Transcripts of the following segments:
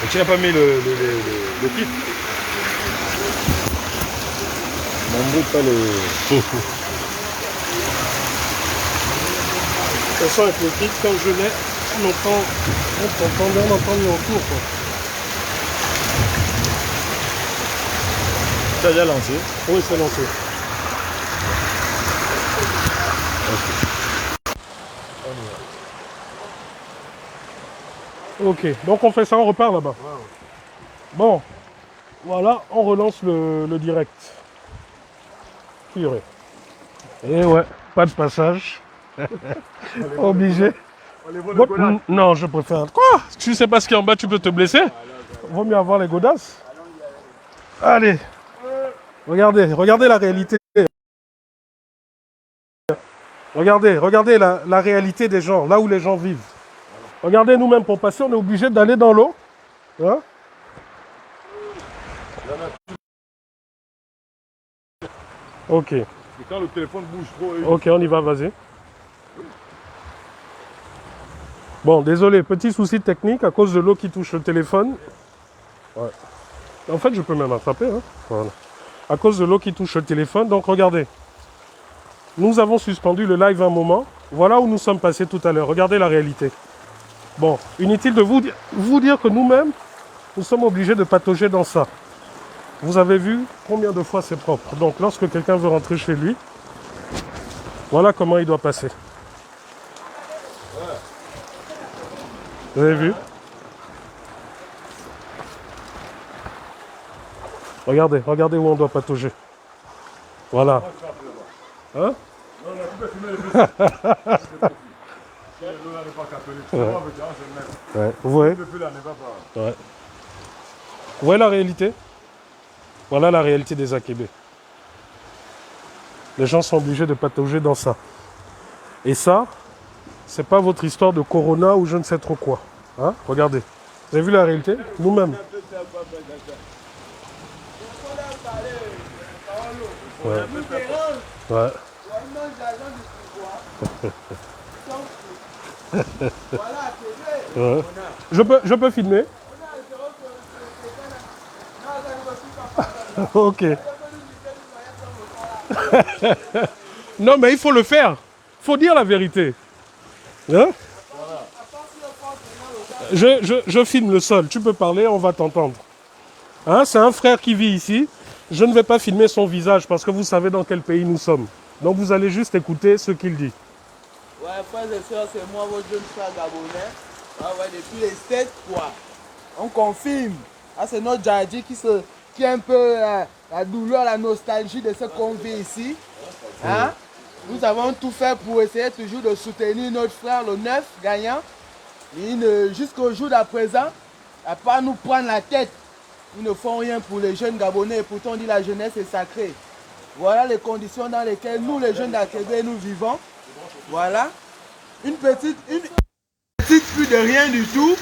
Et tu n'as pas mis le kit? N'embrouille pas le... De toute façon, avec le kit, quand je l'ai, on entend mis en cours. Tu as déjà lancé? Oui, c'est lancé. Ok, donc on fait ça, on repart là-bas. Bon, voilà, on relance le direct. Purée. Et ouais, pas de passage. Obligé. Non, je préfère. Quoi? Tu sais pas ce qu'il y a en bas, tu peux te blesser. Vaut mieux avoir les godasses. Allez. Regardez la réalité. Regardez la réalité des gens, là où les gens vivent. Regardez, nous-mêmes, pour passer, on est obligé d'aller dans l'eau. Hein? Ok. Et quand le téléphone bouge trop... Ok, on y va, vas-y. Bon, désolé, petit souci technique à cause de l'eau qui touche le téléphone. Ouais. En fait, je peux même attraper. Hein. Voilà. À cause de l'eau qui touche le téléphone. Donc, regardez. Nous avons suspendu le live un moment. Voilà où nous sommes passés tout à l'heure. Regardez la réalité. Bon, inutile de vous dire que nous-mêmes, nous sommes obligés de patauger dans ça. Vous avez vu combien de fois c'est propre. Donc, lorsque quelqu'un veut rentrer chez lui, voilà comment il doit passer. Vous avez vu? Regardez où on doit patauger. Voilà. Hein? Ouais. Vous voyez? Ouais. Vous voyez la réalité? Voilà la réalité des Akébé. Les gens sont obligés de patauger dans ça. Et ça, c'est pas votre histoire de Corona ou je ne sais trop quoi. Hein? Regardez. Vous avez vu la réalité? Nous-mêmes. Ouais. Ouais. Ouais. Je peux filmer? Ok. Non, mais il faut le faire. Il faut dire la vérité. Hein? Je filme le sol. Tu peux parler, on va t'entendre. Hein? C'est un frère qui vit ici. Je ne vais pas filmer son visage parce que vous savez dans quel pays nous sommes. Donc vous allez juste écouter ce qu'il dit. Ouais, frères et sœurs, c'est moi, votre jeune frère gabonais. Ouais, depuis les States, quoi. On confirme. Ah, c'est notre Djadji qui a un peu la douleur, la nostalgie de ce qu'on vit ici. Hein? Nous avons tout fait pour essayer toujours de soutenir notre frère, le 9 gagnant. Jusqu'au jour d'à présent, à part nous prendre la tête, ils ne font rien pour les jeunes Gabonais. Et pourtant, on dit que la jeunesse est sacrée. Voilà les conditions dans lesquelles nous, les jeunes d'Akébé, nous vivons. Voilà. Une petite pluie de rien du tout,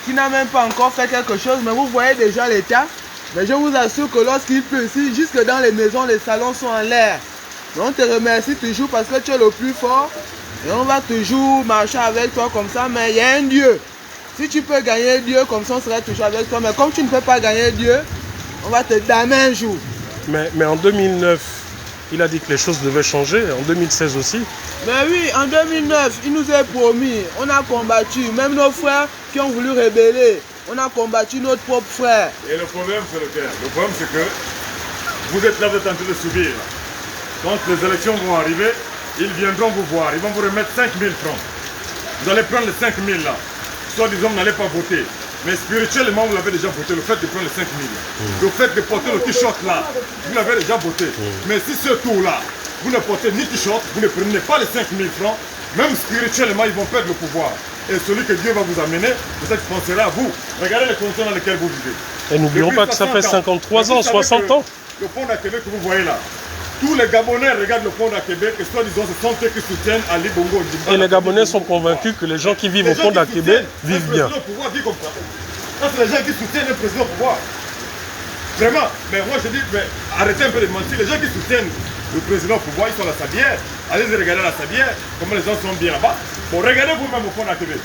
qui n'a même pas encore fait quelque chose. Mais vous voyez déjà l'état. Mais je vous assure que lorsqu'il pleut ici, jusque dans les maisons, les salons sont en l'air. On te remercie toujours parce que tu es le plus fort. Et on va toujours marcher avec toi comme ça. Mais il y a un Dieu. Si tu peux gagner Dieu, comme ça on sera toujours avec toi. Mais comme tu ne peux pas gagner Dieu, on va te damner un jour. Mais en 2009, il a dit que les choses devaient changer. En 2016 aussi. Mais oui, en 2009, il nous a promis. On a combattu. Même nos frères qui ont voulu rebeller. On a combattu notre propre frère. Et le problème, c'est lequel? Le problème, c'est que vous êtes là, vous êtes en train de subir. Quand les élections vont arriver, ils viendront vous voir. Ils vont vous remettre 5 000 francs. Vous allez prendre les 5 000 là. Soit disons, vous n'allez pas voter. Mais spirituellement, vous l'avez déjà voté. Le fait de prendre les 5 000. Le fait de porter le t-shirt là, vous l'avez déjà voté. Mais si ce tour-là, vous ne portez ni t-shirt, vous ne prenez pas les 5 000 francs, même spirituellement, ils vont perdre le pouvoir. Et celui que Dieu va vous amener, peut-être penserez à vous. Regardez les conditions dans lesquelles vous vivez. Et n'oublions pas que ça fait 53 ans, 60 ans. Le pont d'Akébé que vous voyez là, tous les Gabonais regardent le pont d'Akébé, que soit disons, ce sont eux qui soutiennent Ali Bongo. Et les Gabonais sont convaincus que les gens qui vivent au pont d'Akébé vivent bien. Pouvoir vit comme ça. Ça, c'est les gens qui soutiennent le président au pouvoir. Vraiment. Mais moi, je dis, mais arrêtez un peu de mentir. Les gens qui soutiennent le président au pouvoir, ils sont à la Sabière. Allez regarder la Sabière, comment les gens sont bien là-bas. Bon, regardez vous-même au pont d'Akébé.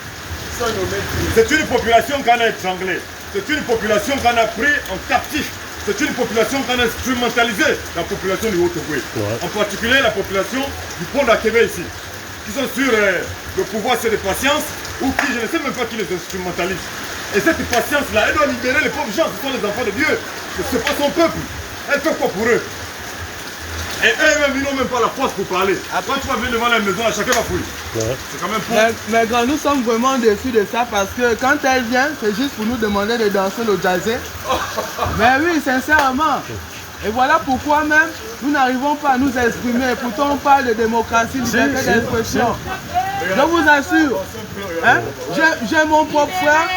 C'est une population qu'on a étranglée. c'est une population qu'on a pris en captif. C'est une population qu'on a instrumentalisée, la population du Haut-Ogooué. En particulier la population du pont d'Akébé ici, qui sont sur le pouvoir, c'est des patiences, ou qui, je ne sais même pas qui les instrumentalise. Et cette patience-là, elle doit libérer les pauvres gens, ce sont les enfants de Dieu. Ce n'est pas son peuple. Elle fait quoi pour eux? Et eux-mêmes, ils n'ont même pas la force pour parler. Après, tu vas venir devant la maison, là, chacun va fouiller. C'est quand même pour... Mais grand, nous sommes vraiment déçus de ça parce que quand elle vient, c'est juste pour nous demander de danser le jazzé. Mais oui, sincèrement. Et voilà pourquoi même, nous n'arrivons pas à nous exprimer. Pourtant, on parle de démocratie, liberté d'expression. Je vous assure, hein, j'ai mon propre frère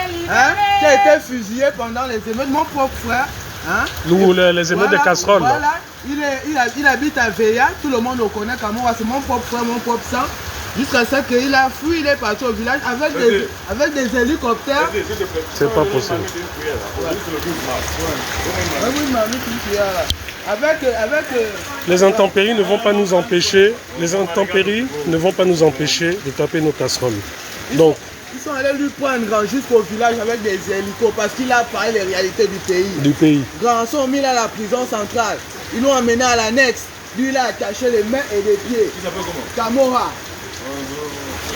qui a été fusillé pendant les émeutes. Mon propre frère. Hein? Les émeutes de casseroles. Voilà, il habite à Veilla, tout le monde le connaît comme moi, c'est mon propre frère, mon propre sang. Jusqu'à ce qu'il a fui, il est parti au village avec des hélicoptères. C'est pas possible. Les intempéries ne vont pas nous empêcher, de taper nos casseroles. Donc, ils sont allés lui prendre jusqu'au village avec des hélicos parce qu'il a parlé des réalités du pays. Grand, ils sont mis à la prison centrale. Ils l'ont amené à l'annexe. Lui, il a attaché les mains et les pieds. Il s'appelle comment? Camorra.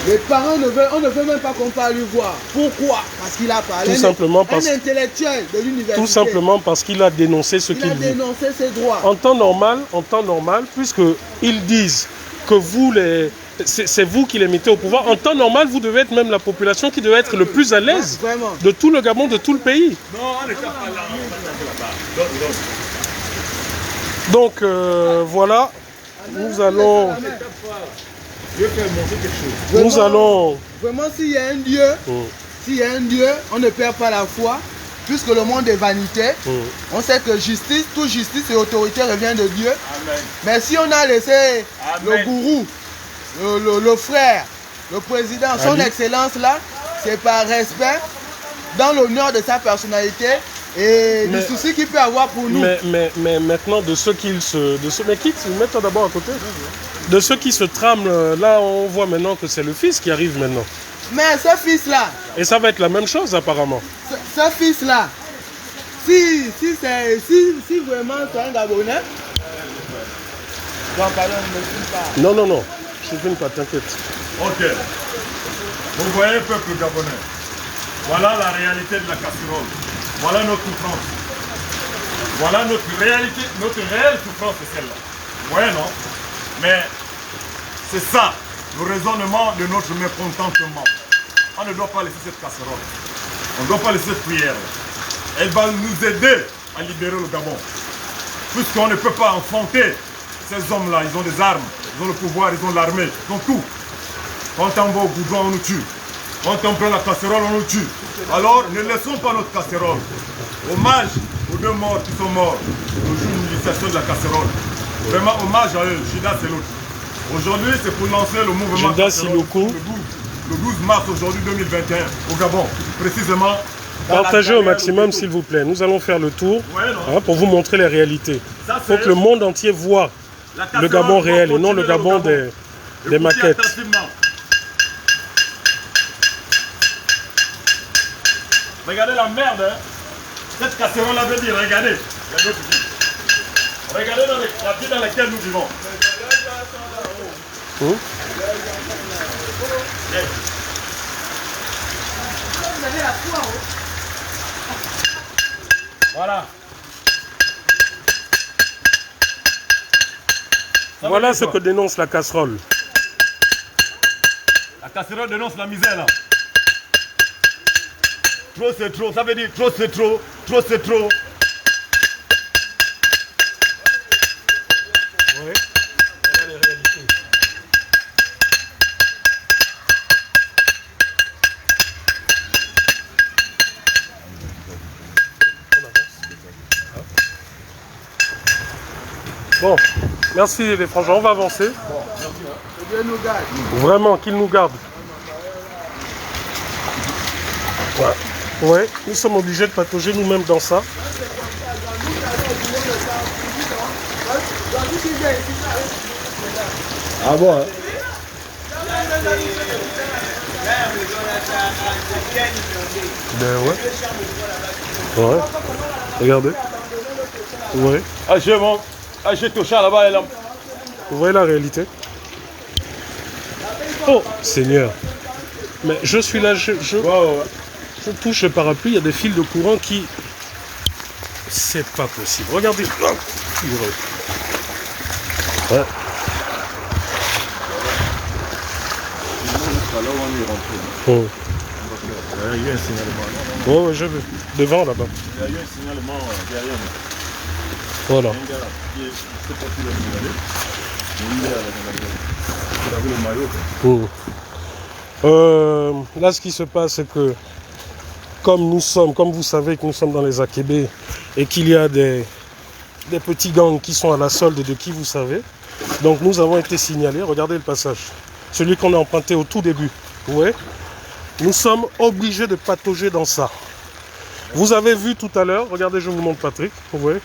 Les parents on ne veut même pas qu'on parle lui voir. Pourquoi? Parce qu'il a parlé. Tout simplement un intellectuel de l'université. Tout simplement parce qu'il a dénoncé ce qu'il dit. Il a dénoncé ses droits. En temps normal, puisqu'ils disent que vous, c'est vous qui les mettez au pouvoir, en temps normal, vous devez être même la population qui devait être le plus à l'aise de tout le Gabon, de tout le pays. Non, on n'est pas là. Donc, voilà, nous allons... Vraiment, s'il y a un Dieu, on ne perd pas la foi, puisque le monde est vanité. On sait que toute justice et autorité revient de Dieu. Amen. Mais si on a laissé le gourou, le frère, le président, son excellence là, c'est par respect, dans l'honneur de sa personnalité et du souci qu'il peut avoir pour nous. Mais maintenant, mais quitte, mets-toi d'abord à côté. De ceux qui se trament, là on voit maintenant que c'est le fils qui arrive maintenant. Mais ce fils-là... Et ça va être la même chose apparemment. Ce fils-là, si vraiment c'est un Gabonais... Bon, pardon, ne me filme pas. Non, je ne filme pas, t'inquiète. Ok. Vous voyez, peuple gabonais, voilà la réalité de la casserole. Voilà notre souffrance. Voilà notre réalité, notre réelle souffrance, c'est celle-là. Vous voyez, non? Mais c'est ça, le raisonnement de notre mécontentement. On ne doit pas laisser cette casserole. On ne doit pas laisser cette prière. Elle va nous aider à libérer le Gabon. Puisqu'on ne peut pas enfanter ces hommes-là. Ils ont des armes, ils ont le pouvoir, ils ont l'armée, ils ont tout. Quand on va au goudron, on nous tue. Quand on prend la casserole, on nous tue. Alors, ne laissons pas notre casserole. Hommage aux deux morts qui sont morts le jour de l'initiation de la casserole. Vraiment hommage à eux, Jida c'est l'autre. Aujourd'hui, c'est pour lancer le mouvement Jida Siloko. Le 12 mars aujourd'hui 2021 au Gabon, précisément. Partagez au maximum s'il vous plaît. Nous allons faire le tour pour vous montrer les réalités. Il faut que le monde entier voit le Gabon réel et non le Gabon des maquettes. Regardez la merde, hein. Cette casserole veut dire, regardez. Regardez la vie dans laquelle nous vivons. Voilà. Voilà ce que dénonce la casserole. La casserole dénonce la misère là. Trop c'est trop, ça veut dire trop c'est trop, trop c'est trop. Oui, voilà les réalités. Bon, merci les frangins, on va avancer. Que Dieu nous garde. Vraiment, qu'il nous garde. Ouais, nous sommes obligés de patauger nous-mêmes dans ça. Ah bon hein? Ben ouais. Ouais. Regardez. Vous voyez? J'ai touché là-bas et là. Vous voyez la réalité? Oh, Seigneur. Mais je suis là, je touche le parapluie, il y a des fils de courant qui... C'est pas possible. Regardez. Oh, ouais. Oh. Il y a eu un signalement. Oh, ouais, je veux. Devant là-bas. Il y a eu un signalement derrière nous. Voilà. Un gars là, qui est, je sais pas s'il a signalé. Il avait le maillot. Là, ce qui se passe, c'est que comme vous savez que nous sommes dans les Akébé et qu'il y a des petits gangs qui sont à la solde de qui vous savez, donc nous avons été signalés. Regardez le passage. Celui qu'on a emprunté au tout début. Vous voyez? Nous sommes obligés de patauger dans ça. Vous avez vu tout à l'heure, regardez, je vous montre Patrick, vous voyez?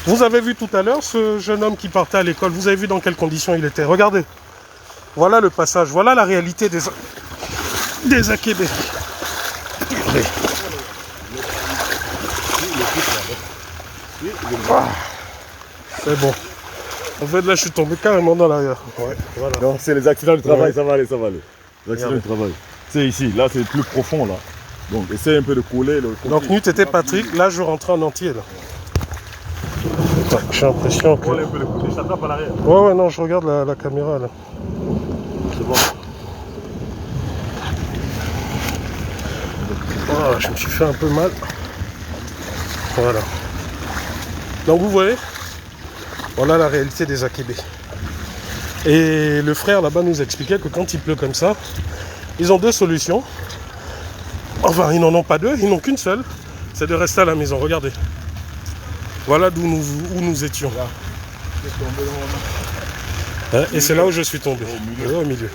Vous avez vu tout à l'heure ce jeune homme qui partait à l'école, vous avez vu dans quelles conditions il était. Regardez, voilà le passage, voilà la réalité des Akébé. Ah, c'est bon. En fait, là, je suis tombé carrément dans l'arrière. Ouais, voilà. Donc, c'est les accidents du travail, Ouais. ça va aller, ça va aller. Les accidents du travail. C'est ici, là, c'est plus profond, là. Donc, essaye un peu de couler. Donc, nous, t'étais Patrick, là, je rentrais en entier, là. Attends, j'ai l'impression que... Coller un peu le couler, je t'attrape à l'arrière. Ouais, non, je regarde la caméra, là. C'est bon. Oh, je me suis fait un peu mal. Voilà. Donc, vous voyez, voilà la réalité des Akébé. Et le frère là-bas nous expliquait que quand il pleut comme ça, ils ont deux solutions. Enfin, ils n'en ont pas deux, ils n'ont qu'une seule. C'est de rester à la maison. Regardez. Voilà où nous étions. Et c'est là où je suis tombé. Au milieu.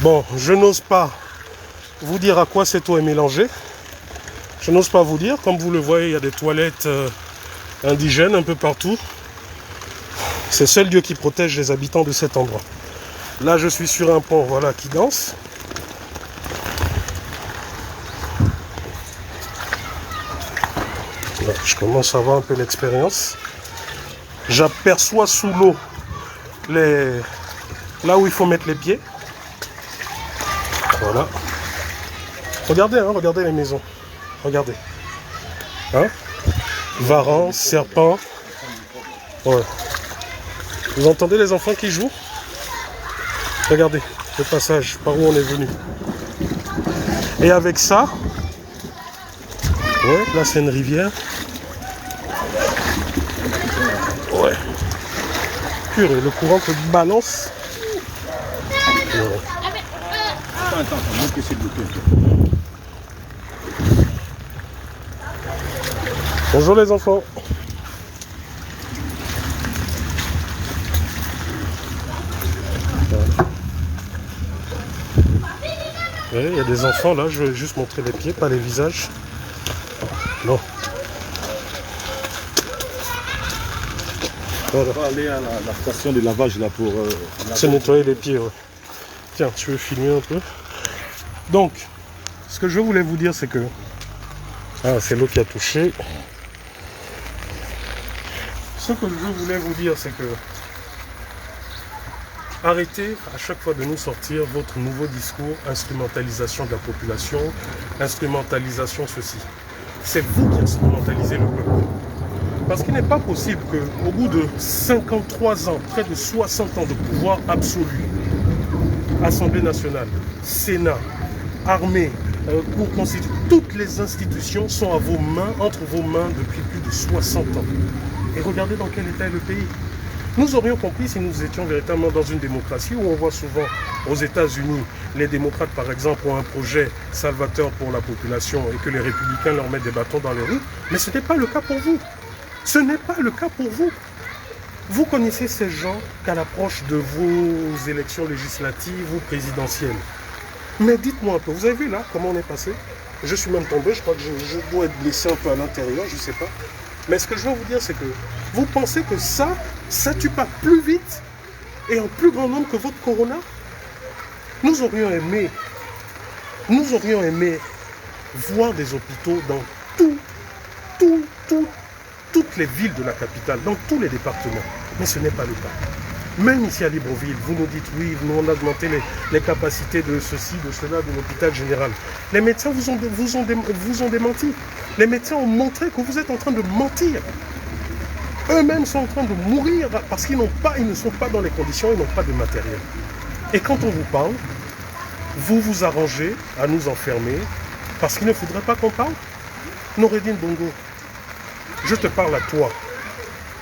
Bon, je n'ose pas vous dire à quoi cette eau est mélangée. Je n'ose pas vous dire. Comme vous le voyez, il y a des toilettes indigènes un peu partout. C'est seul Dieu qui protège les habitants de cet endroit. Là, je suis sur un pont, voilà, qui danse. Là, je commence à avoir un peu l'expérience. J'aperçois sous l'eau là où il faut mettre les pieds. Voilà. Regardez, hein, regardez les maisons. Regardez. Hein? Varan, serpent. Ouais. Vous entendez les enfants qui jouent? Regardez le passage, par où on est venu. Et avec ça, ouais, là c'est une rivière. Ouais. Purée, le courant te balance. Ouais. Attends, moi que c'est bloqué. Bonjour les enfants. Ouais, il y a des enfants là, je vais juste montrer les pieds, pas les visages. Non. Voilà. On va aller à la station de lavage là pour se nettoyer les pieds. Ouais. Tiens, tu veux filmer un peu? Donc, ce que je voulais vous dire, c'est que... Ah, c'est l'eau qui a touché. Ce que je voulais vous dire, c'est que... Arrêtez à chaque fois de nous sortir votre nouveau discours, instrumentalisation de la population, instrumentalisation ceci. C'est vous qui instrumentalisez le peuple. Parce qu'il n'est pas possible qu'au bout de 53 ans, près de 60 ans de pouvoir absolu, Assemblée nationale, Sénat, armée, Cour constitutionnelle, toutes les institutions sont à vos mains, entre vos mains depuis plus de 60 ans. Et regardez dans quel état est le pays. Nous aurions compris si nous étions véritablement dans une démocratie où on voit souvent aux États-Unis, les démocrates par exemple ont un projet salvateur pour la population et que les républicains leur mettent des bâtons dans les roues. Mais ce n'est pas le cas pour vous. Ce n'est pas le cas pour vous. Vous connaissez ces gens qu'à l'approche de vos élections législatives ou présidentielles. Mais dites-moi un peu, vous avez vu là comment on est passé? Je suis même tombé, je crois que je dois être blessé un peu à l'intérieur, je ne sais pas. Mais ce que je veux vous dire, c'est que vous pensez que ça tue pas plus vite et en plus grand nombre que votre corona? Nous aurions aimé voir des hôpitaux dans toutes les villes de la capitale, dans tous les départements. Mais ce n'est pas le cas. Même ici à Libreville, vous nous dites oui, nous on a augmenté les capacités de ceci, de cela, de l'hôpital général. Les médecins vous ont démenti. Les médecins ont montré que vous êtes en train de mentir. Eux-mêmes sont en train de mourir parce qu'ils ne sont pas dans les conditions, ils n'ont pas de matériel. Et quand on vous parle, vous vous arrangez à nous enfermer parce qu'il ne faudrait pas qu'on parle. Noureddine Bongo, je te parle à toi.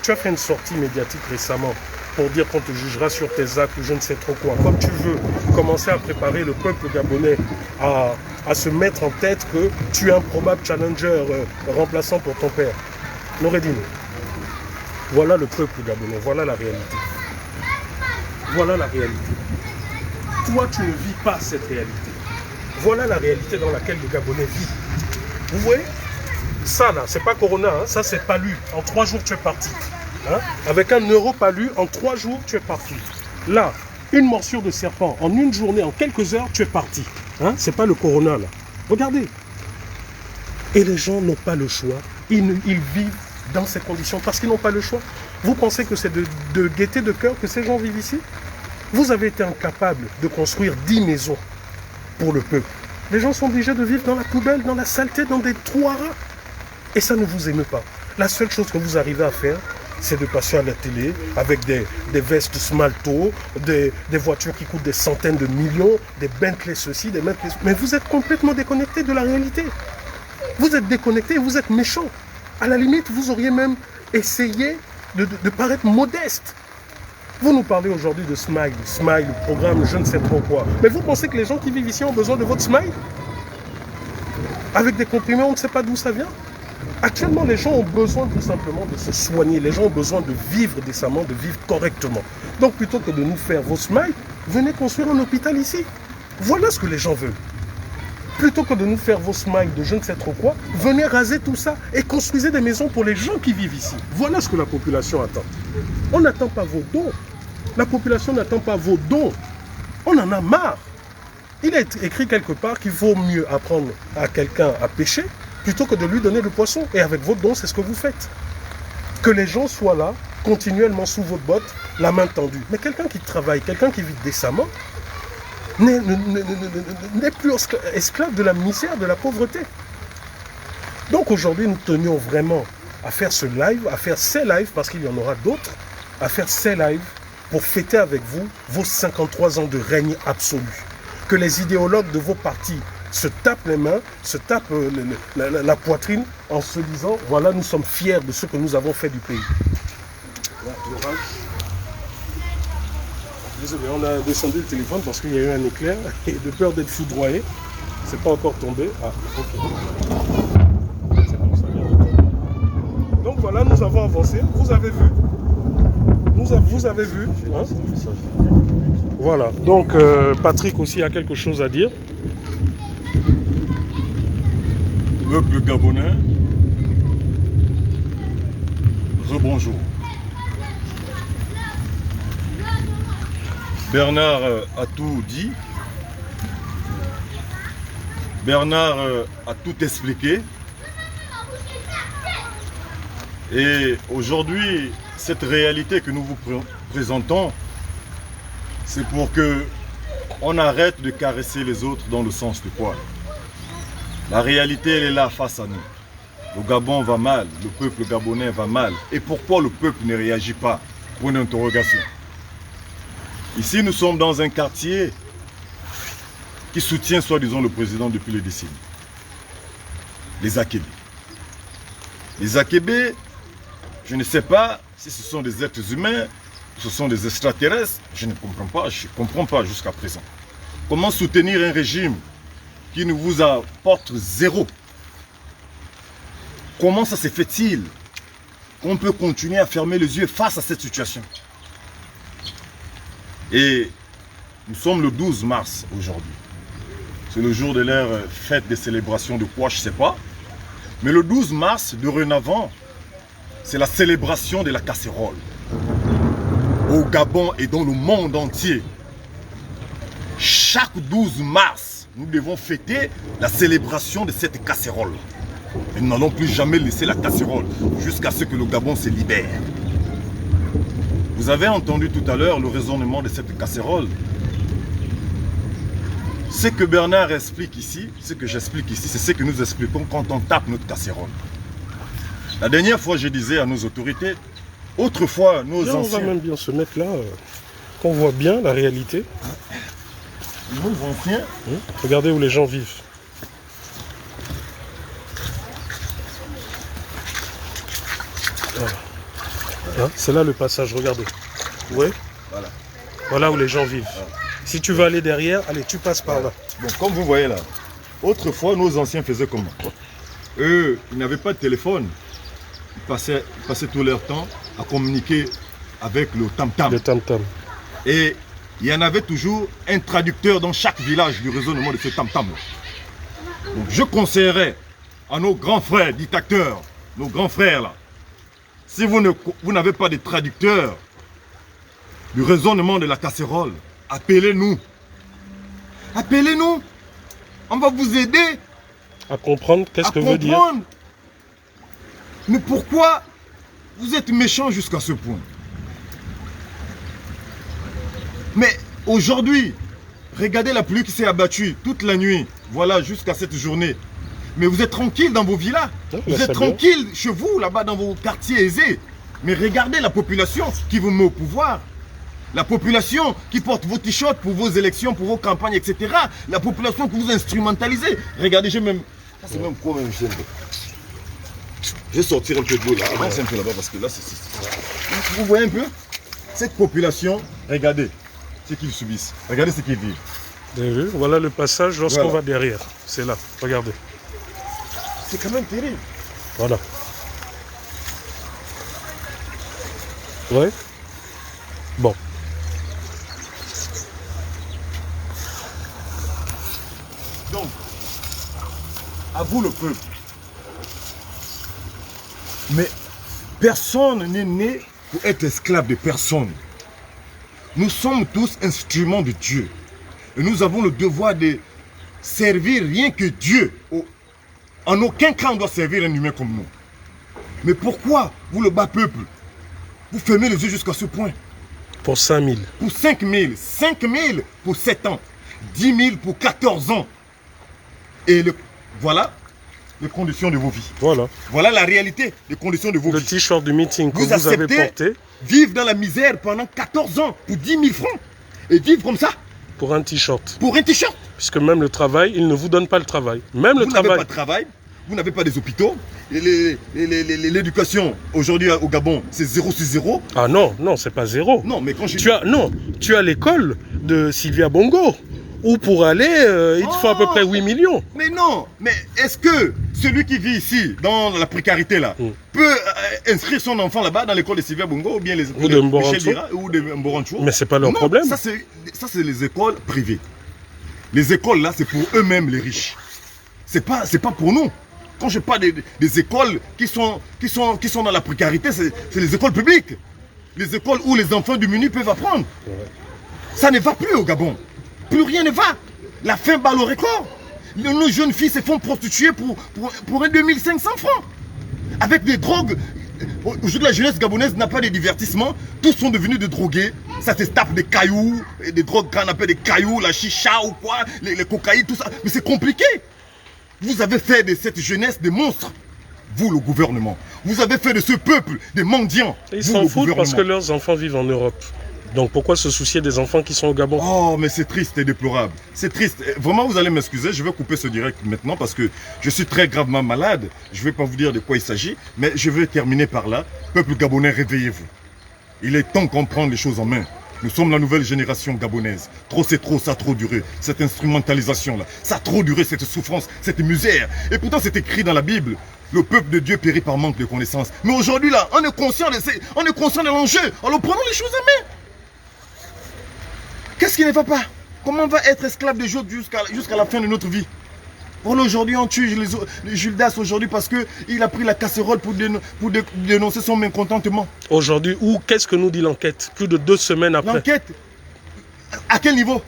Tu as fait une sortie médiatique récemment pour dire qu'on te jugera sur tes actes ou je ne sais trop quoi. Comme tu veux commencer à préparer le peuple gabonais à se mettre en tête que tu es un probable challenger remplaçant pour ton père. Noureddine, voilà le peuple gabonais, voilà la réalité. Voilà la réalité. Toi, tu ne vis pas cette réalité. Voilà la réalité dans laquelle le Gabonais vit. Vous voyez? Ça là, c'est pas Corona, hein, ça c'est palu. En 3 jours, tu es parti. Hein? Avec un euro palu, en 3 jours, tu es parti. Là, une morsure de serpent, en une journée, en quelques heures, tu es parti. Hein? C'est pas le Corona là. Regardez. Et les gens n'ont pas le choix. Ils vivent dans ces conditions parce qu'ils n'ont pas le choix. Vous pensez que c'est de gaieté de cœur que ces gens vivent ici? Vous avez été incapable de construire 10 maisons pour le peuple. Les gens sont obligés de vivre dans la poubelle, dans la saleté, dans des trous à rats. Et ça ne vous émeut pas. La seule chose que vous arrivez à faire, c'est de passer à la télé avec des vestes Smalto, des voitures qui coûtent des centaines de millions, des Bentley ceci, des Bentley... Mais vous êtes complètement déconnecté de la réalité. Vous êtes déconnecté et vous êtes méchant. À la limite, vous auriez même essayé de paraître modeste. Vous nous parlez aujourd'hui de Smile, le programme, je ne sais trop quoi. Mais vous pensez que les gens qui vivent ici ont besoin de votre Smile? Avec des comprimés, on ne sait pas d'où ça vient. Actuellement, les gens ont besoin tout simplement de se soigner. Les gens ont besoin de vivre décemment, de vivre correctement. Donc plutôt que de nous faire vos Smiles, venez construire un hôpital ici. Voilà ce que les gens veulent. Plutôt que de nous faire vos Smiles de je ne sais trop quoi, venez raser tout ça et construisez des maisons pour les gens qui vivent ici. Voilà ce que la population attend. On n'attend pas vos dons. La population n'attend pas vos dons. On en a marre. Il est écrit quelque part qu'il vaut mieux apprendre à quelqu'un à pêcher plutôt que de lui donner le poisson. Et avec vos dons, c'est ce que vous faites. Que les gens soient là, continuellement sous votre botte, la main tendue. Mais quelqu'un qui travaille, quelqu'un qui vit décemment, n'est plus esclave de la misère, de la pauvreté. Donc aujourd'hui, nous tenions vraiment à faire ce live, à faire ces lives, parce qu'il y en aura d'autres, à faire ces lives pour fêter avec vous vos 53 ans de règne absolu. Que les idéologues de vos partis se tapent les mains, se tapent la poitrine en se disant, voilà, nous sommes fiers de ce que nous avons fait du pays. Désolé, on a descendu le téléphone parce qu'il y a eu un éclair et de peur d'être foudroyé. C'est pas encore tombé. Ah, ok. C'est bon, ça vient de tomber. Donc voilà, nous avons avancé. Vous avez vu. Vous avez vu. Hein? Voilà. Donc Patrick aussi a quelque chose à dire. Peuple gabonais, rebonjour. Bernard a tout dit. Bernard a tout expliqué. Et aujourd'hui, cette réalité que nous vous présentons, c'est pour que on arrête de caresser les autres dans le sens du poil. La réalité, elle est là face à nous. Le Gabon va mal, le peuple gabonais va mal. Et pourquoi le peuple ne réagit pas? Pour une interrogation. Ici, nous sommes dans un quartier qui soutient soi-disant le président depuis les décennies. Les Akébé. Les Akébé, je ne sais pas si ce sont des êtres humains, ce sont des extraterrestres, je ne comprends pas jusqu'à présent. Comment soutenir un régime qui ne vous apporte zéro? Comment ça se fait-il qu'on peut continuer à fermer les yeux face à cette situation? Et nous sommes le 12 mars aujourd'hui. C'est le jour de leur fête des célébrations de quoi, je ne sais pas. Mais le 12 mars, dorénavant, c'est la célébration de la casserole. Au Gabon et dans le monde entier. Chaque 12 mars, nous devons fêter la célébration de cette casserole. Et nous n'allons plus jamais laisser la casserole jusqu'à ce que le Gabon se libère. Vous avez entendu tout à l'heure le raisonnement de cette casserole. Ce que Bernard explique ici, ce que j'explique ici, c'est ce que nous expliquons quand on tape notre casserole. La dernière fois, je disais à nos autorités, autrefois, nos Là, on anciens... va même bien se mettre là, qu'on voit bien la réalité. Nos anciens... Regardez où les gens vivent. Voilà. Hein, c'est là le passage, regardez. Vous voyez? Voilà. Voilà où les gens vivent. Si tu veux aller derrière, allez, tu passes par là. Bon, comme vous voyez là, autrefois, nos anciens faisaient comment? Eux, ils n'avaient pas de téléphone. Ils passaient tout leur temps à communiquer avec le tam-tam. Le tam-tam. Et il y en avait toujours un traducteur dans chaque village du raisonnement de ce tam-tam. Donc je conseillerais à nos grands frères dictateurs, nos grands frères là, si vous n'avez pas de traducteur du raisonnement de la casserole, appelez-nous. Appelez-nous. On va vous aider À comprendre qu'est-ce que veut dire. Mais pourquoi vous êtes méchants jusqu'à ce point? Mais aujourd'hui, regardez la pluie qui s'est abattue toute la nuit, voilà, jusqu'à cette journée. Mais vous êtes tranquille dans vos villas. Vous êtes tranquille chez vous, là-bas, dans vos quartiers aisés. Mais regardez la population qui vous met au pouvoir. La population qui porte vos t-shirts pour vos élections, pour vos campagnes, etc. La population que vous instrumentalisez. Regardez, j'ai même... Ça, c'est même quoi, même, je vais sortir un peu de l'eau là. Avance un peu là-bas parce que là, c'est... Vous voyez un peu? Cette population, regardez ce qu'ils subissent. Regardez ce qu'ils vivent. Vous avez vu? Voilà le passage lorsqu'on Voilà. va derrière. C'est là, regardez. C'est quand même terrible. Voilà. Ouais. Bon. Donc, à vous le peuple. Mais personne n'est né pour être esclave de personne. Nous sommes tous instruments de Dieu. Et nous avons le devoir de servir rien que Dieu. En aucun cas on doit servir un humain comme nous. Mais pourquoi, vous le bas peuple, vous fermez les yeux jusqu'à ce point? Pour 5000. Pour 5 000, 5 000 pour 7 ans, 10 000 pour 14 ans. Et voilà les conditions de vos vies. Voilà. Voilà la réalité des conditions de vos Le vies. t-shirt du meeting que Vous vous avez acceptez porté vivre dans la misère pendant 14 ans pour 10 000 francs. Et vivre comme ça pour un t-shirt. pour un t-shirt. Puisque même le travail, il ne vous donne pas le travail. Même le Vous n'avez travail. pas de travail, vous n'avez pas des hôpitaux. L'éducation aujourd'hui au Gabon, c'est 0 sur 0. Ah non, non, c'est pas zéro. Non, mais quand je... Tu as l'école de Sylvia Bongo. Où pour aller, il te faut à peu près 8 millions. Mais non, mais est-ce que celui qui vit ici, dans la précarité là, peut inscrire son enfant là-bas dans l'école de Sylvia Bongo ou bien les Ou de Mborancho. ou de Mborancho? Mais c'est pas leur Non, problème. Ça c'est les écoles privées. Les écoles là, c'est pour eux-mêmes les riches. C'est pas pour nous. Quand je parle des écoles qui sont dans la précarité, c'est les écoles publiques. Les écoles où les enfants démunis peuvent apprendre. Ça ne va plus au Gabon. Plus rien ne va. La faim bat le record. Nos jeunes filles se font prostituer pour un 2500 francs. Avec des drogues. Aujourd'hui, la jeunesse gabonaise n'a pas de divertissement. Tous sont devenus des drogués. Ça se tape des cailloux, des drogues qu'on appelle des cailloux, la chicha ou quoi, les cocaïnes, tout ça. Mais c'est compliqué. Vous avez fait de cette jeunesse des monstres. Vous, le gouvernement. Vous avez fait de ce peuple des mendiants. Ils s'en foutent parce que leurs enfants vivent en Europe. Donc pourquoi se soucier des enfants qui sont au Gabon? Oh, mais c'est triste et déplorable. C'est triste. Vraiment, vous allez m'excuser. Je vais couper ce direct maintenant parce que je suis très gravement malade. Je ne vais pas vous dire de quoi il s'agit, mais je vais terminer par là. Peuple gabonais, réveillez-vous. Il est temps qu'on prenne les choses en main. Nous sommes la nouvelle génération gabonaise. Trop c'est trop, ça a trop duré. Cette instrumentalisation-là, ça a trop duré, cette souffrance, cette misère. Et pourtant, c'est écrit dans la Bible. Le peuple de Dieu périt par manque de connaissances. Mais aujourd'hui, là, on est conscient de l'enjeu. Alors prenons les choses en main. Qu'est-ce qui ne va pas? Comment on va être esclave des autres jusqu'à la fin de notre vie? Voilà, aujourd'hui, on tue Gildas aujourd'hui parce qu'il a pris la casserole pour dénoncer son mécontentement. Aujourd'hui, où qu'est-ce que nous dit l'enquête? Plus de 2 semaines après. L'enquête, à quel niveau?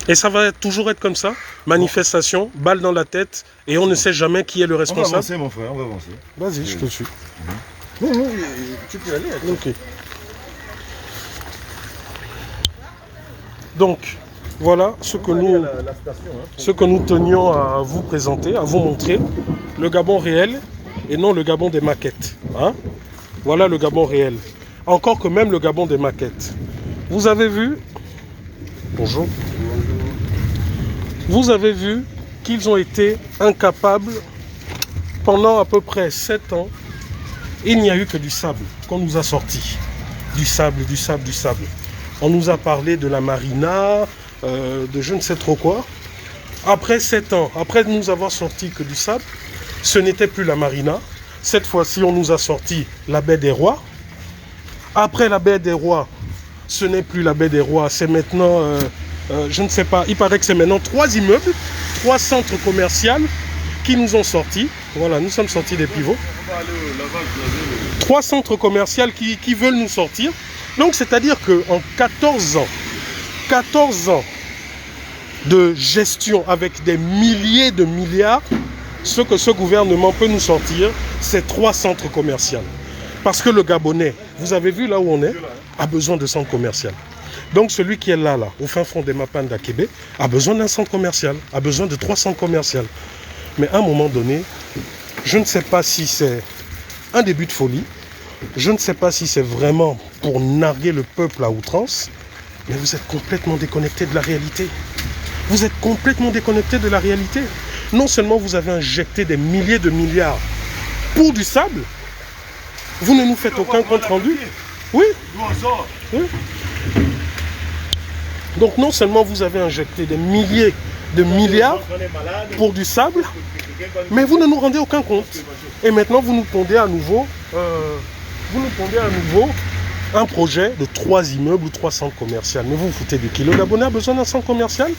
Et ça va toujours être comme ça, manifestation, balle dans la tête, et on ne sait jamais qui est le On va responsable. avancer, mon frère, on va avancer. Vas-y, je te suis. Non, non, tu peux aller. Ok. Donc, voilà ce que nous, La station, hein. ce que nous tenions à vous présenter, à vous montrer. Le Gabon réel et non le Gabon des maquettes. Hein? Voilà le Gabon réel. Encore que même le Gabon des maquettes. Vous avez vu... Bonjour. Vous avez vu qu'ils ont été incapables, pendant à peu près 7 ans, il n'y a eu que du sable qu'on nous a sorti. Du sable, du sable, du sable. On nous a parlé de la marina, de je ne sais trop quoi. Après 7 ans, après nous avoir sorti que du sable, ce n'était plus la marina. Cette fois-ci, on nous a sorti la baie des Rois. Après la baie des Rois, ce n'est plus la baie des Rois, c'est maintenant, je ne sais pas, il paraît que c'est maintenant 3 immeubles, 3 centres commerciaux qui nous ont sortis. Voilà, nous sommes sortis des pivots. 3 centres commerciaux qui veulent nous sortir. Donc, c'est-à-dire qu'en 14 ans de gestion avec des milliers de milliards, ce que ce gouvernement peut nous sortir, c'est 3 centres commerciaux. Parce que le Gabonais, vous avez vu là où on est, a besoin de centres commerciaux. Donc celui qui est là, au fin fond des Mapanda à Québec, a besoin d'un centre commercial, a besoin de 3 centres commerciaux. Mais à un moment donné, je ne sais pas si c'est un début de folie, je ne sais pas si c'est vraiment pour narguer le peuple à outrance, mais vous êtes complètement déconnecté de la réalité. Vous êtes complètement déconnecté de la réalité. Non seulement vous avez injecté des milliers de milliards pour du sable, vous ne nous faites aucun compte rendu. Oui. Oui. Donc non seulement vous avez injecté des milliers de milliards pour du sable, mais vous ne nous rendez aucun compte. Et maintenant vous nous pondez à nouveau, un projet de 3 immeubles ou 3 centres commerciaux. Mais vous vous foutez de qui? Le Gabonais a besoin d'un centre commercial?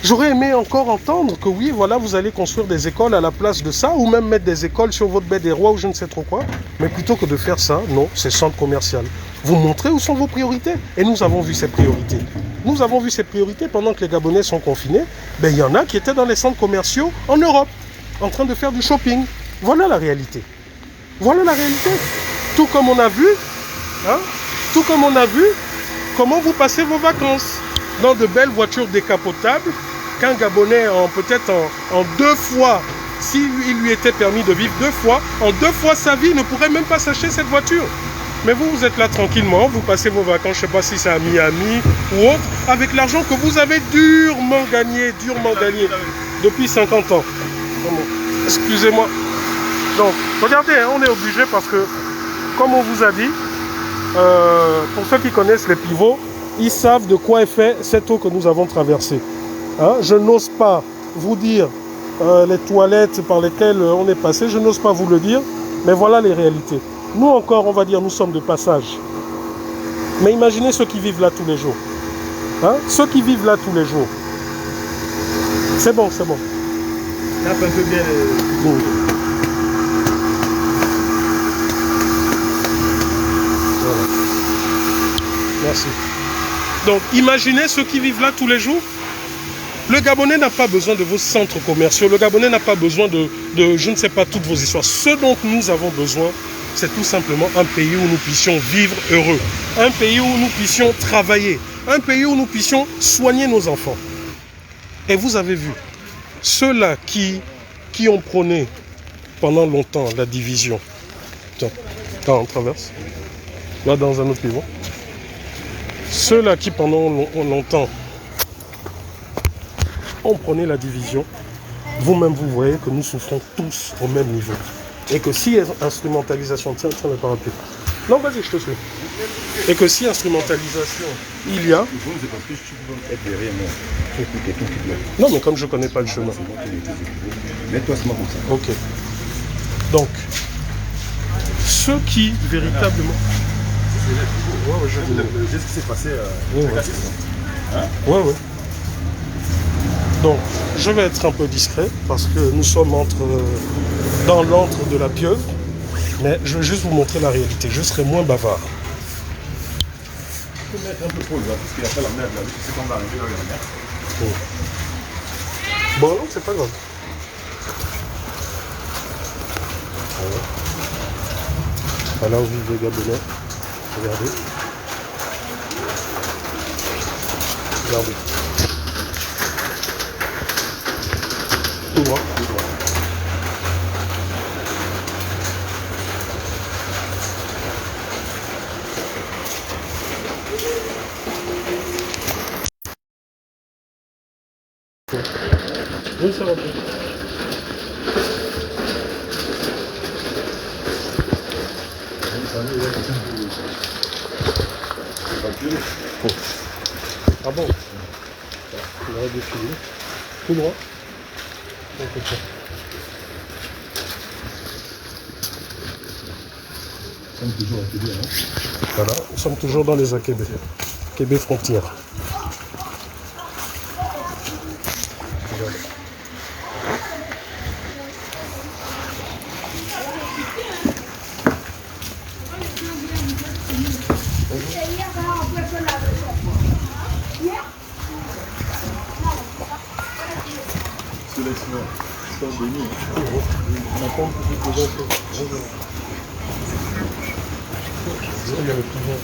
J'aurais aimé encore entendre que oui, voilà, vous allez construire des écoles à la place de ça, ou même mettre des écoles sur votre baie des Rois ou je ne sais trop quoi. Mais plutôt que de faire ça, non, c'est centre commercial. Vous montrez où sont vos priorités. Et nous avons vu ces priorités. Nous avons vu ces priorités pendant que les Gabonais sont confinés. Ben, il y en a qui étaient dans les centres commerciaux en Europe, en train de faire du shopping. Voilà la réalité. Voilà la réalité. Tout comme on a vu, tout comme on a vu comment vous passez vos vacances. Dans de belles voitures décapotables, qu'un Gabonais, peut-être en 2 fois, s'il lui était permis de vivre 2 fois, en 2 fois sa vie, ne pourrait même pas s'acheter cette voiture. Mais vous, vous êtes là tranquillement, vous passez vos vacances, je ne sais pas si c'est à Miami ou autre, avec l'argent que vous avez durement gagné depuis 50 ans. Excusez-moi. Donc, regardez, on est obligé parce que, comme on vous a dit, pour ceux qui connaissent les pivots, ils savent de quoi est fait cette eau que nous avons traversée. Hein? Je n'ose pas vous dire les toilettes par lesquelles on est passé, je n'ose pas vous le dire, mais voilà les réalités. Nous encore, on va dire, nous sommes de passage. Mais imaginez ceux qui vivent là tous les jours. Hein? Ceux qui vivent là tous les jours. C'est bon, c'est bon. Tape un peu bien. Bon. Voilà. Merci. Donc, imaginez ceux qui vivent là tous les jours. Le Gabonais n'a pas besoin de vos centres commerciaux. Le Gabonais n'a pas besoin de je ne sais pas, toutes vos histoires. Ce dont nous avons besoin, c'est tout simplement un pays où nous puissions vivre heureux. Un pays où nous puissions travailler. Un pays où nous puissions soigner nos enfants. Et vous avez vu, ceux-là qui ont prôné pendant longtemps la division. Tiens, on traverse. Là, dans un autre pivot. Ceux-là qui pendant longtemps ont prôné la division, vous-même vous voyez que nous souffrons tous au même niveau. Et que si instrumentalisation, tiens le parapluie. Non, vas-y, je te suis. Et que si instrumentalisation il y a... C'est parce que je suis être derrière moi. Non, mais comme je ne connais pas le chemin. Mets-toi seulement comme ça. Ok. Donc, ceux qui véritablement... Qu'est-ce qui s'est passé Ouais. Donc, je vais être un peu discret parce que nous sommes dans l'antre de la pieuvre, mais je vais juste vous montrer la réalité. Je serai moins bavard. Il faut mettre un peu pause, parce qu'il n'y a pas la mer là. C'est quand on va arriver là, il y a la mer. Bon, non, c'est pas grave. Voilà où vivent les Gabonais. Regardez. Regardez. Tout droit, tout droit. Oui, ça va bien. Ah bon? On aurait défilé. Tout droit. Donc, comme ça. Nous sommes toujours à Québec, hein? Voilà, nous sommes toujours dans les AKB. Québec frontière. Voilà. Il y a le pigeon.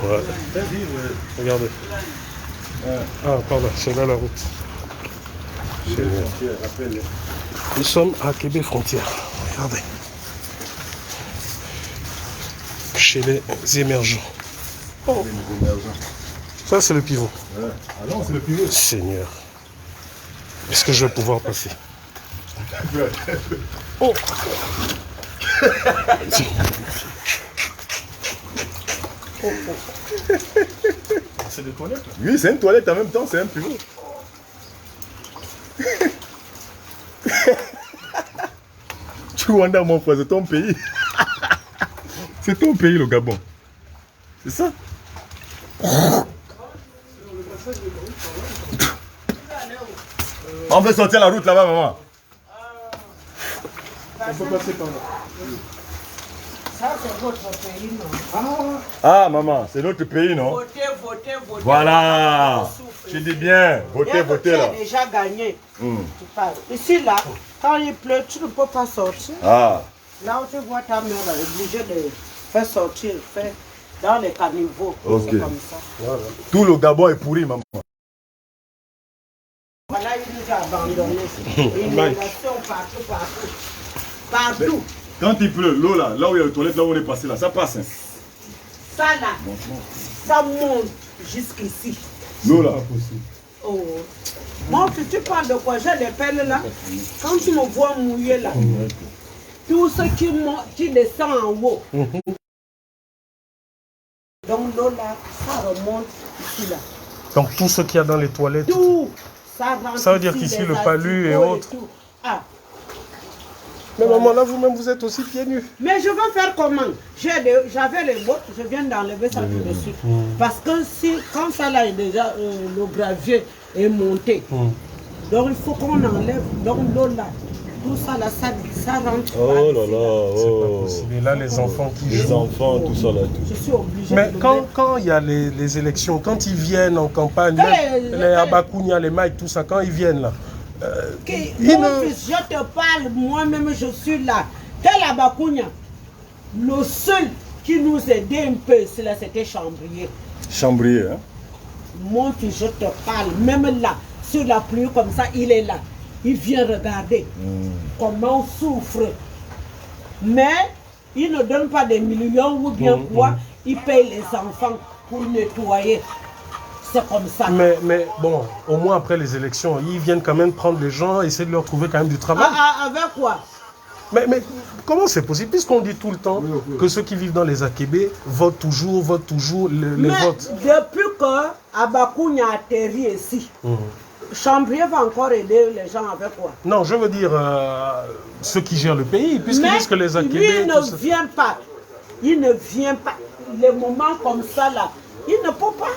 Ouais. Regardez. Ah, pardon, c'est là la route. Nous sommes à Québec frontière. Regardez. Chez les émergents. Oh. Ça, c'est le pivot. Ouais. Ah non, c'est le pivot. Seigneur. Est-ce que je vais pouvoir passer? Oh. C'est des toilettes là? Oui, c'est une toilette en même temps, c'est un pivot. Tu Rwanda, mon frère, c'est ton pays. C'est ton pays, le Gabon. C'est ça. On veut sortir la route là-bas, maman. On peut passer par là. Ça, c'est votre pays, non? Ah, maman, c'est notre pays, non? Votez, votez, votez. Voilà. Tu dis bien, votez, Bien que votez tu là. as déjà gagné. Tu parles. Ici, là, quand il pleut, tu ne peux pas sortir. Ah, Là où tu vois ta mère obligée de faire sortir, faire dans les caniveaux. Ok. C'est comme ça. Voilà. tout le Gabon est pourri, maman. Voilà, il nous a abandonnés. Inondation partout, partout. Partout. Quand il pleut, l'eau là, là où il y a les toilettes, là où on est passé là, ça passe. Hein. Ça, là, ça monte jusqu'ici. L'eau là. Oh. Moi, si tu parles de quoi, j'ai les pelles là. Quand tu me vois mouiller là, tout ce qui descend en haut. Donc l'eau là, ça remonte ici là. Donc tout ce qu'il y a dans les toilettes. Tout, ça rentre. Ça veut dire ici, qu'ici, les le palu et asticots autres. tout. Ah, Mais maman, là vous-même vous êtes aussi pieds nus. mais je vais faire comment? J'avais les bottes, je viens d'enlever ça tout de suite. Parce que si, quand ça là est déjà, le gravier est monté, donc il faut qu'on enlève, donc l'eau là, tout ça là, ça rentre. Oh là par ici, là, C'est pas oh. possible. Et là les enfants qui Les jouent. enfants, tout ça là. Je suis obligée Mais de quand il y a les élections, quand ils viennent en campagne, même les Abakunia, les Mike, tout ça, quand ils viennent là, Mon fils, je te parle, moi-même je suis là. Tel Abakunia, le seul qui nous aidait un peu, c'était Chambrier. Chambrier, hein? Mon fils, je te parle, même là, sur la pluie comme ça, il est là. Il vient regarder comment on souffre. Mais il ne donne pas des millions ou bien quoi, il paye les enfants pour nettoyer. C'est comme ça. mais bon, au moins après les élections, ils viennent quand même prendre les gens, essayer de leur trouver quand même du travail. Avec quoi? Mais comment c'est possible? Puisqu'on dit tout le temps que ceux qui vivent dans les AKB votent toujours les Mais votes. depuis que Abakunia a atterri ici, Chambrier va encore aider les gens avec quoi? Non, je veux dire ceux qui gèrent le pays, puisqu'ils disent que les AKB... lui il tout ne ça- vient pas. Il ne vient pas. Les moments comme ça là, il ne peut pas.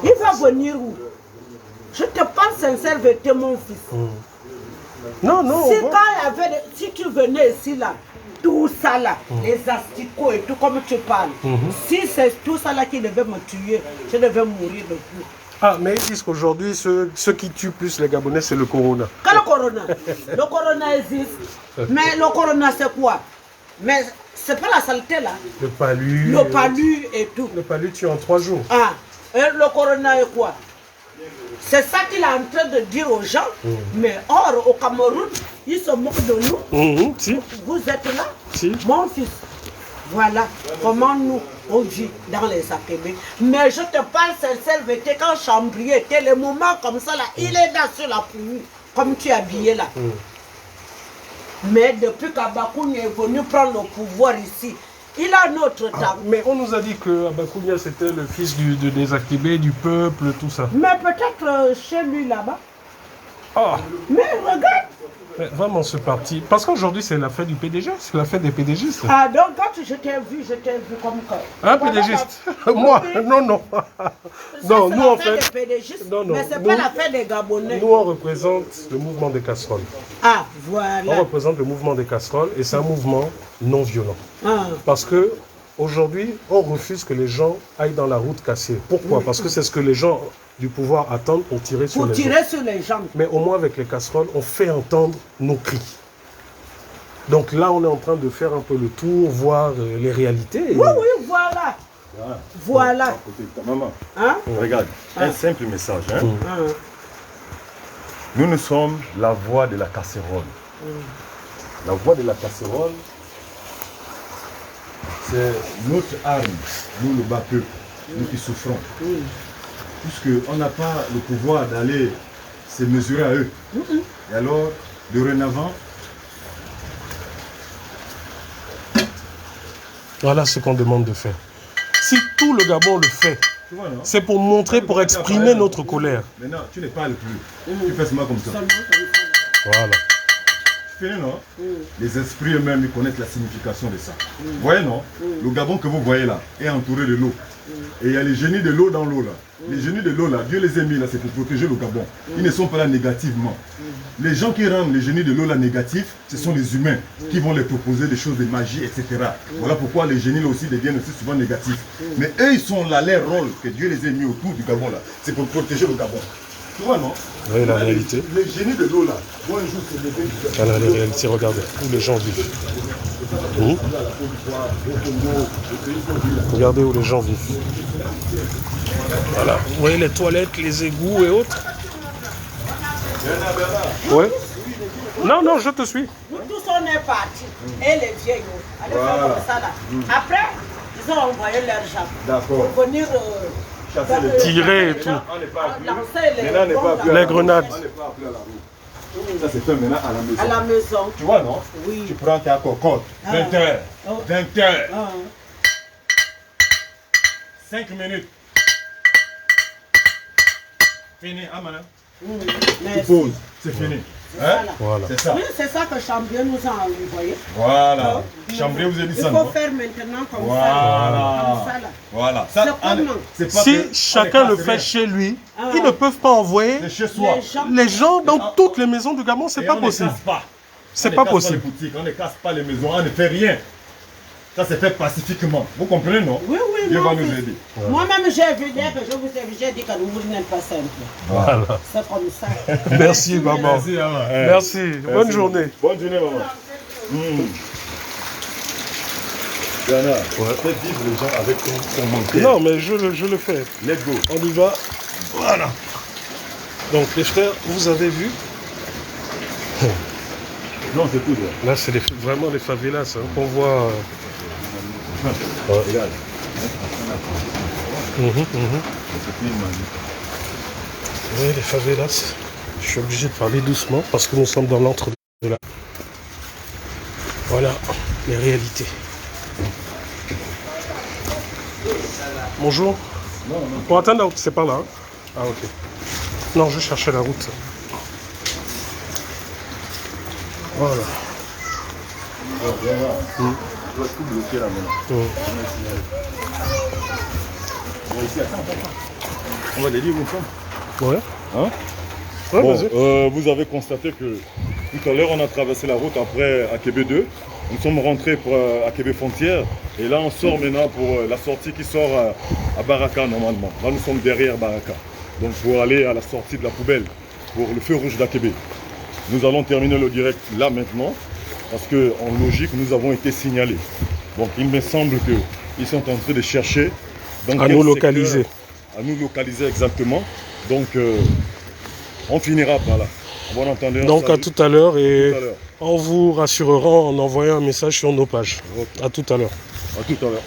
Il va venir où? Je te parle sincère, vérité mon fils. Non, non. Si, on va- quand il y avait si tu venais ici, là, tout ça, là, les asticots et tout, comme tu parles, si c'est tout ça, là, qui devait me tuer, je devais mourir depuis. Ah, mais ils disent qu'aujourd'hui, ceux qui tuent plus les Gabonais, c'est le corona. Quand le corona existe, mais le corona, c'est quoi? Mais c'est pas la saleté, là. Le palu. Le palu et tout. Le palu tue en 3 jours. Ah, et le corona est quoi? C'est ça qu'il est en train de dire aux gens. Mais or, au Cameroun, ils se moquent de nous. Si, Vous êtes là, si. mon fils. Voilà comment nous, on vit dans les AKB. Mais je te parle sincère, vérité, quand Chambrier était, les moments comme ça, là, il est là sur la pluie, comme tu es habillé là. Mais depuis qu'Abakoun est venu prendre le pouvoir ici, il a notre temps. Mais on nous a dit que Abakounia, c'était le fils des Akibé, du peuple, tout ça. Mais peut-être chez lui là-bas. Ah, Mais regarde. mais vraiment ce parti. Parce qu'aujourd'hui, c'est la fête du PDG, c'est la fête des PDGistes. Ah, donc quand je t'ai vu comme quoi. Un PDGiste. Moi, non, non. Non, nous en fait. Non, non. Mais c'est Nous- pas la fête des Gabonais. Nous, on représente le mouvement des casseroles. Ah, On voilà. représente le mouvement des casseroles et c'est un mouvement non violent. Ah. Parce que aujourd'hui, on refuse que les gens aillent dans la route cassée. Pourquoi? Parce que c'est ce que les gens du pouvoir attendent pour tirer sur Pour les gens. tirer sur les gens. Mais au moins avec les casseroles, on fait entendre nos cris. Donc là, on est en train de faire un peu le tour, voir les réalités. Et- Oui, oui, voilà. Voilà. Maman, Hein? regarde, un simple message. Hein. Ah. Nous, nous sommes la voix de la casserole. La voix de la casserole, c'est notre arme, nous le bas peuple, nous qui souffrons. Puisqu'on n'a pas le pouvoir d'aller se mesurer à eux. Et alors, dorénavant, Voilà ce qu'on demande de faire. Si tout le Gabon le fait, tu vois, non? c'est pour montrer, pour exprimer notre colère. Maintenant, tu ne parles plus. Tu fais seulement comme ça. Seulement comme ça. Voilà. Tu fais, non? Les esprits eux-mêmes, ils connaissent la signification de ça. Vous voyez, non? Le Gabon que vous voyez là est entouré de l'eau. Et il y a les génies de l'eau dans l'eau là. Les génies de l'eau là, Dieu les a mis là, c'est pour protéger le Gabon. Ils ne sont pas là négativement. Les gens qui rendent les génies de l'eau là négatifs, ce sont les humains qui vont les proposer des choses de magie, etc. Voilà pourquoi les génies là aussi deviennent aussi souvent négatifs. Mais eux, ils sont là, leur rôle que Dieu les a mis autour du Gabon là, c'est pour protéger le Gabon. Tu vois, non? Vous voyez la réalité. Les génies de l'eau là, vont un jour se lever du Gabon. Voilà la réalité, regardez, où les gens vivent. Regardez où les gens vivent. Voilà, vous voyez les toilettes, les égouts et autres. Ouais. Non, non, je te suis. Nous tous on est partis. Et les vieilles, allez faire comme ça là. Après, ils ont envoyé leur gens. D'accord. Pour venir Chasser les dans- Tirer et tout. On n'est pas appelé. lancer les Maintenant, on n'est pas bombes appelé à là. Les grenades. On n'est pas appelé à la route. Ça, c'est fait maintenant à la maison. À la maison. Tu vois, non? Oui. Tu prends ta cocotte. 20 heures. Oh. 20 heures. Ah. 5 minutes. Fini. Ah, maintenant. Tu Merci. poses. C'est fini. Hein? Voilà. C'est ça. Oui, c'est ça que Chambrier nous a envoyé. Voilà. Chambrier vous a dit Il ça, faut non? faire maintenant comme Voilà. ça. Comme ça là. Voilà. C'est Ça, comment? c'est pas Si que- chacun on le est fait pas chez lui, Ah. ils ne peuvent pas envoyer C'est chez soi. Les gens- les gens dans toutes les maisons du Gabon, c'est Et pas on possible. ne casse pas. C'est On ne pas casse possible. les boutiques, on ne casse pas les maisons, on ne fait rien. Ça c'est fait pacifiquement. Vous comprenez, non? Oui, oui, Dieu non, va nous c'est- aider. Moi-même, j'ai vu dès que je vous ai vu, j'ai dit que le monde n'est pas simple. Voilà. C'est comme ça. Merci, maman. Merci, maman. Merci. Bonne journée. Bonne journée, maman. Diana, fais vivre les gens avec ton manqué. Non, mais je le fais. Let's go. On y va. Voilà. Donc, les frères, vous avez vu. Non, c'est tout. Là. Là, c'est vraiment les favelas hein, qu'on voit. Regarde. Oui, les favelas. Je suis obligé de parler doucement parce que nous sommes dans l'entre de la. Voilà les réalités. Bonjour. Pour atteindre la route, c'est par là. Hein? Ah, ok. Non, je cherchais la route. Voilà. Tu vas tout bloquer là maintenant. Bon, ici, attends. On va les lire ensemble. Ouais. Hein? Ouais, Bon, vas-y. vous avez constaté que Tout à l'heure, on a traversé la route après Akébé 2. Nous sommes rentrés pour Akébé Frontière. Et là, on sort maintenant pour la sortie qui sort à Baraka normalement. Là, nous sommes derrière Baraka. Donc, pour aller à la sortie de la poubelle, pour le feu rouge d'Akébé. Nous allons terminer le direct là maintenant. Parce qu'en logique, nous avons été signalés. Donc, il me semble qu'ils sont en train de chercher. À nous localiser. À nous localiser exactement. Donc, on finira par là. Bon entendeur, donc à tout à l'heure et tout à l'heure. on vous rassurera en envoyant un message sur nos pages. Okay. À tout à l'heure. À tout à l'heure.